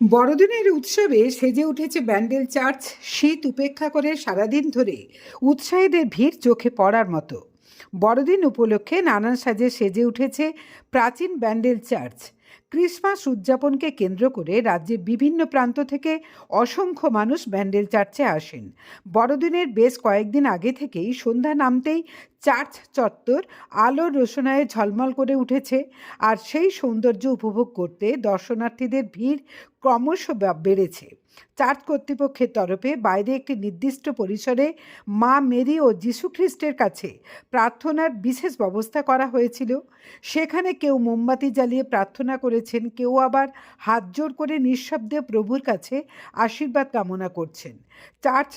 বড়দিনের উৎসবে সেজে উঠেছে ব্যান্ডেল চার্চ। শীত উপেক্ষা করে সারাদিন ধরে উৎসাহীদের ভিড় চোখে পড়ার মতো। বড়দিন উপলক্ষে নানান সাজে সেজে উঠেছে প্রাচীন ব্যান্ডেল চার্চ। ক্রিসমাস উদযাপনকে কেন্দ্র করে রাজ্যের বিভিন্ন প্রান্ত থেকে অসংখ্য মানুষ ব্যান্ডেল চার্চে আসেন। বড়দিনের বেশ কয়েকদিন আগে থেকেই সন্ধ্যা নামতেই চার্চ চত্বর আলোর রোশনায়ে ঝলমল করে উঠেছে। আর সেই সৌন্দর্য উপভোগ করতে দর্শনার্থীদের ভিড় ক্রমশ বেড়েছে। চার্চ কর্তৃপক্ষের তরফে বাইরে একটি নির্দিষ্ট পরিসরে মা মেরি ও যীশু খ্রিস্টের কাছে প্রার্থনার বিশেষ ব্যবস্থা করা হয়েছিল। সেখানে কেউ মোমবাতি জ্বালিয়ে প্রার্থনা করেছেন, কেউ আবার হাত জোড় করে নিঃশব্দে প্রভুর কাছে আশীর্বাদ কামনা করছেন। চার্চ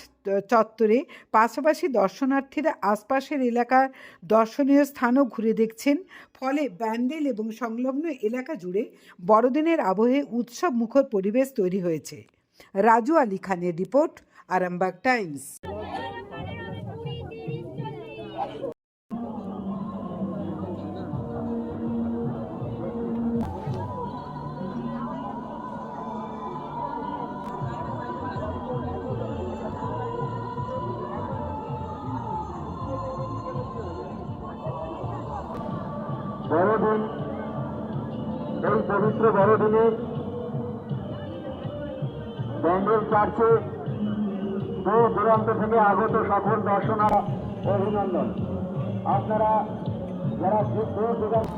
চত্বরে পাশাপাশি দর্শনার্থীরা আশপাশের এলাকার দর্শনীয় স্থানও ঘুরে দেখছেন। ফলে ব্যান্ডেল এবং সংলগ্ন এলাকা জুড়ে বড়দিনের আবহে উৎসব মুখর পরিবেশ তৈরি হয়েছে। রাজু আলী খানের রিপোর্ট, আরামবাগ টাইমস। বড়দিন, এই পবিত্র বড়দিনে ব্যান্ডেল চার্চে দূর দূরান্ত থেকে আগত সকল দর্শনার্থী অভিনন্দন। আপনারা যারা দূর দূরান্ত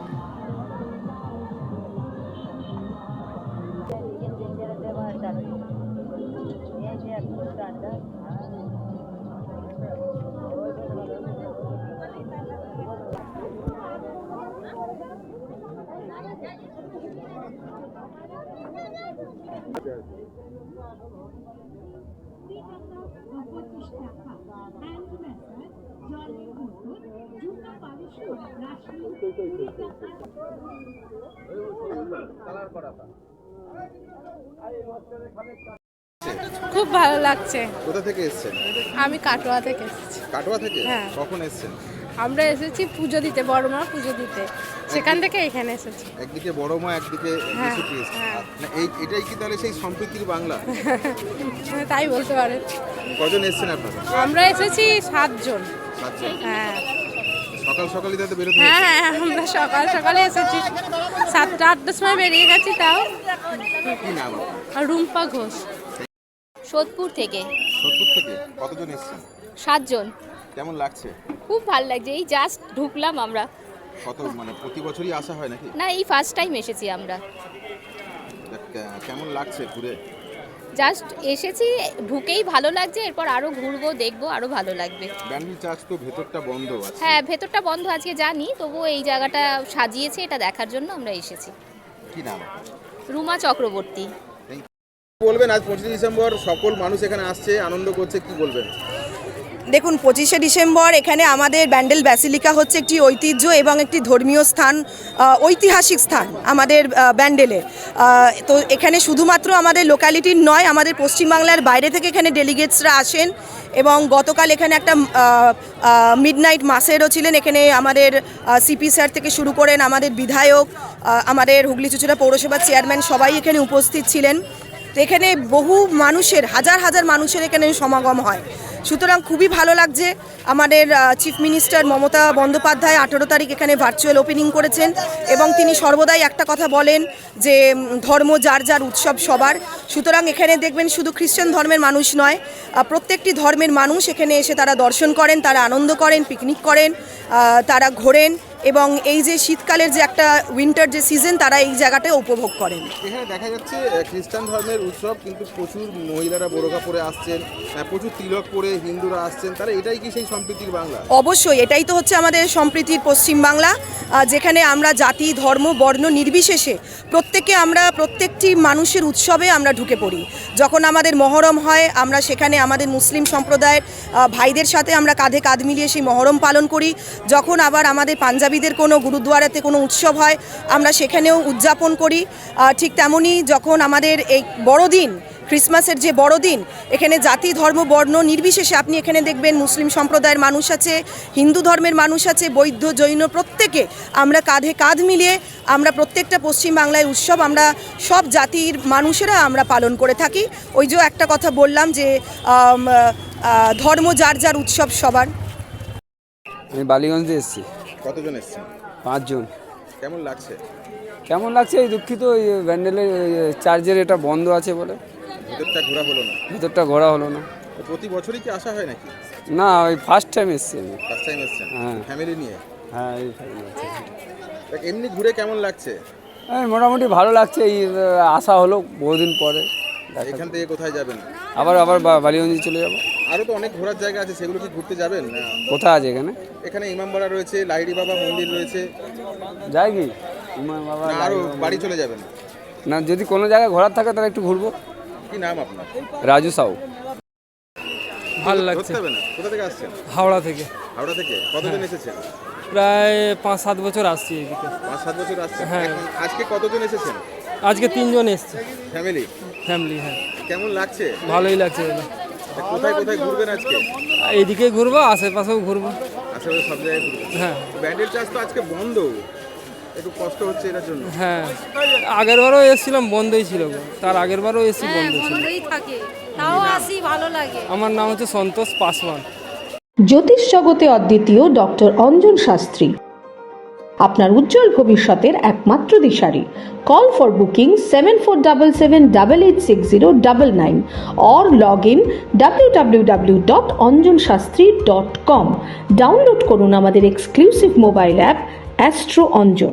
খুব ভালো লাগছে। কোথা থেকে এসেছেন? আমি কাটোয়া থেকে এসেছি। কাটোয়া থেকে? হ্যাঁ। কখন এসেছেন? আমরা এসেছি পুজো দিতে, বড় মা পুজো দিতে, সেখান থেকে এখানে এসেছি। একদিকে বড় মা, একদিকে হ্যাঁ, যীশু খ্রিস্ট। হ্যাঁ। না, এটাই কি তাহলে সেই সম্প্রীতির বাংলা? তাই বলতে পারেন। কজন এসেছেন আপনারা? আমরা এসেছি 7 জন। 7 জন। হ্যাঁ সকাল সকালই তাতে বেরোতে হ্যাঁ হয়েছে? হ্যাঁ, আমরা সকাল সকালে এসেছি, 7টা-8টার সময় বেরিয়ে গেছি। তাও কি নাম আপনার? আর রুম্পা ঘোষ। সোদপুর থেকে। সোদপুর থেকে? কতজন এসেছেন? 7 জন। কেমন লাগছে? খুব ভালো লাগছে, এই জাস্ট ঢুকলাম আমরা। কত মানে প্রতি বছরই আসা হয় নাকি? না, এই ফার্স্ট টাইম এসেছি আমরা। কেমন লাগছে ঘুরে? জাস্ট এসেছি, ঢুকেই ভালো লাগছে, এরপর আরও ঘুরবো, দেখবো, আরও ভালো লাগবে। ব্যান্ডেল চার্চ তো ভেতরটা বন্ধ আছে। হ্যাঁ, ভেতরটা বন্ধ আজকে জানি, তবুও এই জায়গাটা সাজিয়েছে, এটা দেখার জন্য আমরা এসেছি। কি নাম? রুমা চক্রবর্তী। বলবেন, আজ 25 ডিসেম্বর সকল মানুষ এখানে আসছে, আনন্দ করছে, কি বলবেন? দেখুন, 25শে ডিসেম্বর এখানে আমাদের ব্যান্ডেল ব্যাসিলিকা হচ্ছে একটি ঐতিহ্য এবং একটি ধর্মীয় স্থান, ঐতিহাসিক স্থান আমাদের ব্যান্ডেলে। তো এখানে শুধুমাত্র আমাদের লোকালিটির নয়, আমাদের পশ্চিমবাংলার বাইরে থেকে এখানে ডেলিগেটসরা আসেন। এবং গতকাল এখানে একটা মিডনাইট মাসেরও ছিলেন। এখানে আমাদের সিপি স্যার থেকে শুরু করেন আমাদের বিধায়ক, আমাদের হুগলি চুঁচুড়া পৌরসভার চেয়ারম্যান সবাই এখানে উপস্থিত ছিলেন। তো এখানে বহু মানুষের, হাজার হাজার মানুষের এখানে সমাগম হয়। সুতরাং খুবই ভালো লাগছে। আমাদের চিফ মিনিস্টার মমতা বন্দ্যোপাধ্যায় 18 তারিখ এখানে ভার্চুয়াল ওপেনিং করেছেন এবং তিনি সর্বদাই একটা কথা বলেন যে ধর্ম যার যার, উৎসব সবার। সুতরাং এখানে দেখবেন শুধু খ্রিস্টান ধর্মের মানুষ নয়, প্রত্যেকটি ধর্মের মানুষ এখানে এসে তারা দর্শন করেন, তারা আনন্দ করেন, পিকনিক করেন, তারা ঘোরেন এবং এই যে শীতকালের যে একটা উইন্টার যে সিজন, তারা এই জায়গাটায় উপভোগ করেন। এখানে দেখা যাচ্ছে খ্রিস্টান ধর্মের উৎসব, কিন্তু প্রচুর মহিলারা বোরকা পরে আসছেন, প্রচুর তিলক পরে হিন্দুরা আসছেন। তারা এটাই কি সেই সম্প্রীতির বাংলা? অবশ্যই, এটাই তো হচ্ছে আমাদের সম্প্রীতির পশ্চিমবাংলা, যেখানে আমরা জাতি, ধর্ম, বর্ণ নির্বিশেষে আমরা প্রত্যেকটি মানুষের উৎসবে আমরা ঢুকে পড়ি। যখন আমাদের মহরম হয়, আমরা সেখানে আমাদের মুসলিম সম্প্রদায়ের ভাইদের সাথে আমরা কাঁধে কাঁধ মিলিয়ে সেই মহরম পালন করি। যখন আবার আমাদের পাঞ্জাবিদের কোনো গুরুদুয়ারাতে কোনো উৎসব হয়, আমরা সেখানেও উদযাপন করি। ঠিক তেমনই যখন আমাদের এই বড়দিন ক্রিসমাসের যে বড়দিন, এখানে জাতি ধর্ম বর্ণ নির্বিশেষে আপনি এখানে দেখবেন মুসলিম সম্প্রদায়ের মানুষ আছে, হিন্দু ধর্মের মানুষ আছে, বৌদ্ধ জৈন প্রত্যেকে আমরা কাঁধে কাঁধ মিলিয়ে আমরা প্রত্যেকটা পশ্চিমবাংলায় উৎসব আমরা সব জাতির মানুষেরা আমরা পালন করে থাকি। ওই যে একটা কথা বললাম যে ধর্ম যার যার উৎসব সবার। আমি বালিগঞ্জে এসেছি। কতজন এসছেন? 5 জন। কেমন লাগছে? কেমন লাগছে? এই দুঃখিত ওই ব্যান্ডেলের চার্জের এটা বন্ধ আছে বলে ভিতরটা ঘোরা হলো না। ভিতরটা ঘোরা হলো না। তো প্রতি বছরই কি আসা হয় নাকি? না, ওই ফার্স্ট টাইম এসেছি আমি। ফার্স্ট টাইম এসছেন? হ্যাঁ। ফ্যামিলি নিয়ে? হ্যাঁ, এই family আছে। এমনি ঘুরে কেমন লাগছে? মোটামুটি ভালো লাগছে। এই আসা হলো বহুদিন পরে। এখান থেকে কোথায় যাবেন? আবার বালিগঞ্জে চলে যাব। আরও তো অনেক ঘোরার জায়গা আছে, সেগুলো কি ঘুরতে যাবেন? না, কোথায় আছে এখানে? এখানে ইমামবাড়া রয়েছে, লাইড়ি বাবা মন্দির রয়েছে। যাই কি ইমাম বাবা? না, আরও বাড়ি চলে যাবেন? না, যদি কোনো জায়গায় ঘোরার থাকে তাহলে একটু ঘুরবো। কি নাম আপনার? রাজু সাউ। ভালো লাগছে। ধরতে হবে না। কোথা থেকে আসছেন? হাওড়া থেকে হাওড়া থেকে। কতজন এসেছেন? প্রায় 5-7 বছর আসছি এদিকে। 5-7 বছর আসছেন? হ্যাঁ। এখন আজকে কতজন এসেছেন? আজকে 3 জন এসছে ফ্যামিলি? ফ্যামিলি। হ্যাঁ, কেমন লাগছে? ভালোই লাগছে দাদা। কোথায় কোথায় ঘুরবেন আজকে? এইদিকে ঘুরবো, আশেপাশেও ঘুরবো। আশেপাশে সব জায়গায় ঘুরবেন? হ্যাঁ ব্যান্ডেল চার্জ তো আজকে বন্ধ, একটু কষ্ট হচ্ছে এটার জন্য। হ্যাঁ, আগেরবারও এসেছিলাম, বন্ধই ছিল গো। তার আগেরবারও এসেছি, বন্ধ ছিল। থাকে, তাও আসি, ভালো লাগে। আমার নাম হচ্ছে সন্তোষ পাসওয়ান। জ্যোতিষ জগতে অদ্বিতীয় ডক্টর অঞ্জন শাস্ত্রী আপনার উজ্জ্বল ভবিষ্যতের একমাত্র দিশারি। Call for booking 7477886099 or log in www.anjanshastri.com। Download করুন আমাদের exclusive mobile app astro Anjan.